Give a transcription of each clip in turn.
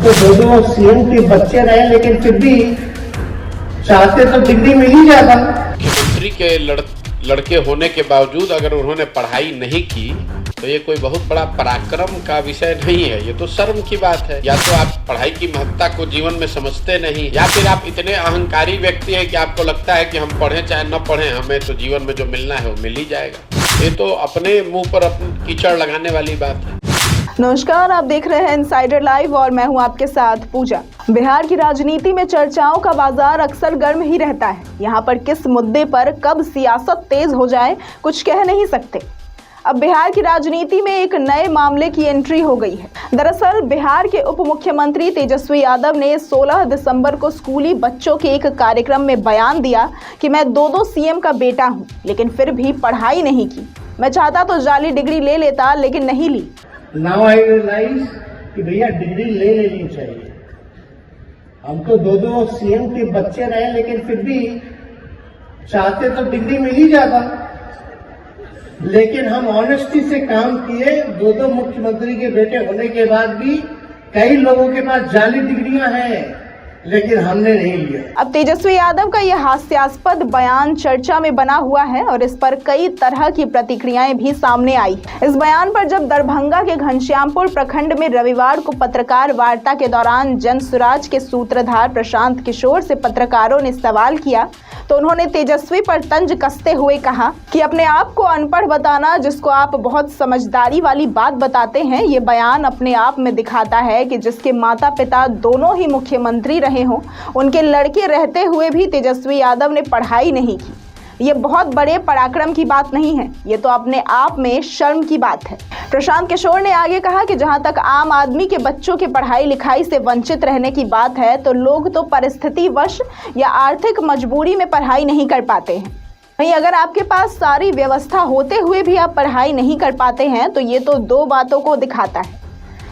तो दो सीएम के बच्चे रहे, लेकिन फिर भी चाहते तो डिग्री मिल ही जाता। मुख्यमंत्री के लड़के होने के बावजूद अगर उन्होंने पढ़ाई नहीं की तो ये कोई बहुत बड़ा पराक्रम का विषय नहीं है, ये तो शर्म की बात है। या तो आप पढ़ाई की महत्ता को जीवन में समझते नहीं, या फिर आप इतने अहंकारी व्यक्ति हैं कि आपको लगता है कि हम पढ़ें चाहे न पढ़ें, हमें तो जीवन में जो मिलना है वो मिल ही जाएगा। ये तो अपने मुंह पर अपनी कीचड़ लगाने वाली बात है। नमस्कार, आप देख रहे हैं इनसाइडर लाइव और मैं हूं आपके साथ पूजा। बिहार की राजनीति में चर्चाओं का बाजार अक्सर गर्म ही रहता है। यहां पर किस मुद्दे पर कब सियासत तेज हो जाए कुछ कह नहीं सकते। अब बिहार की राजनीति में एक नए मामले की एंट्री हो गई है। दरअसल बिहार के उप मुख्यमंत्री तेजस्वी यादव ने 16 दिसंबर को स्कूली बच्चों के एक कार्यक्रम में बयान दिया कि मैं दो सीएम का बेटा हूं, लेकिन फिर भी पढ़ाई नहीं की। मैं चाहता तो जाली डिग्री ले लेता, लेकिन नहीं ली। नाउ आई रियलाइज कि भैया डिग्री ले लेनी चाहिए। हम तो दो सीएम के बच्चे रहे, लेकिन फिर भी चाहते तो डिग्री मिल ही जाता। लेकिन हम ऑनेस्टी से काम किए। दो मुख्यमंत्री के बेटे होने के बाद भी कई लोगों के पास जाली डिग्रियां हैं, लेकिन हमने नहीं लिया। अब तेजस्वी यादव का यह हास्यास्पद बयान चर्चा में बना हुआ है और इस पर कई तरह की प्रतिक्रियाएं भी सामने आई। इस बयान पर जब दरभंगा के घनश्यामपुर प्रखंड में रविवार को पत्रकार वार्ता के दौरान जनसुराज के सूत्रधार प्रशांत किशोर से पत्रकारों ने सवाल किया तो उन्होंने तेजस्वी पर तंज कसते हुए कहा कि अपने आप को अनपढ़ बताना, जिसको आप बहुत समझदारी वाली बात बताते हैं, ये बयान अपने आप में दिखाता है कि जिसके माता पिता दोनों ही मुख्यमंत्री रहे हों, उनके लड़के रहते हुए भी तेजस्वी यादव ने पढ़ाई नहीं की। ये बहुत बड़े पराक्रम की बात नहीं है, ये तो अपने आप में शर्म की बात है। प्रशांत किशोर ने आगे कहा कि जहां तक आम आदमी के बच्चों के पढ़ाई लिखाई से वंचित रहने की बात है, तो लोग तो परिस्थितिवश या आर्थिक मजबूरी में पढ़ाई नहीं कर पाते हैं। वहीं अगर आपके पास सारी व्यवस्था होते हुए भी आप पढ़ाई नहीं कर पाते हैं, तो ये तो दो बातों को दिखाता है।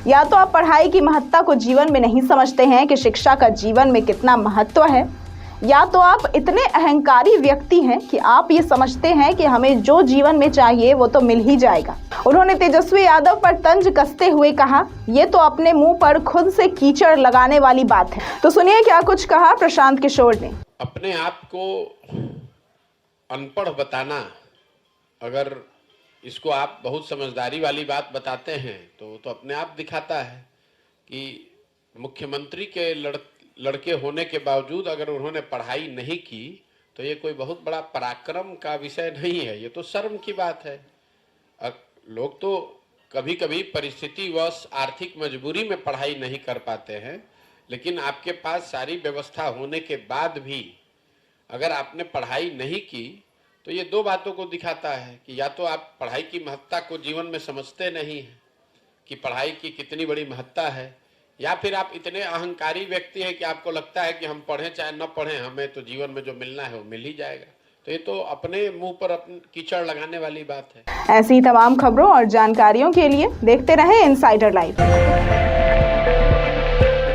या तो आप पढ़ाई की महत्ता को जीवन में नहीं समझते हैं कि शिक्षा का जीवन में कितना महत्व है, या तो आप इतने अहंकारी व्यक्ति हैं कि आप ये समझते हैं कि हमें जो जीवन में चाहिए वो तो मिल ही जाएगा। उन्होंने तेजस्वी यादव पर तंज कसते हुए कहा, ये तो अपने मुंह पर खुद से कीचड़ लगाने वाली बात है। तो सुनिए क्या कुछ कहा प्रशांत किशोर ने। अपने आप को अनपढ़ बताना, अगर इसको आप बहुत समझदारी वाली बात बताते हैं तो अपने आप दिखाता है कि मुख्यमंत्री के लड़के होने के बावजूद अगर उन्होंने पढ़ाई नहीं की तो ये कोई बहुत बड़ा पराक्रम का विषय नहीं है, ये तो शर्म की बात है। लोग तो कभी कभी परिस्थितिवश आर्थिक मजबूरी में पढ़ाई नहीं कर पाते हैं, लेकिन आपके पास सारी व्यवस्था होने के बाद भी अगर आपने पढ़ाई नहीं की तो ये दो बातों को दिखाता है कि या तो आप पढ़ाई की महत्ता को जीवन में समझते नहीं हैं कि पढ़ाई की कितनी बड़ी महत्ता है, या फिर आप इतने अहंकारी व्यक्ति हैं कि आपको लगता है कि हम पढ़ें चाहे न पढ़ें, हमें तो जीवन में जो मिलना है वो मिल ही जाएगा। तो ये तो अपने मुंह पर अपनी कीचड़ लगाने वाली बात है। ऐसी तमाम खबरों और जानकारियों के लिए देखते रहें इनसाइडर लाइव।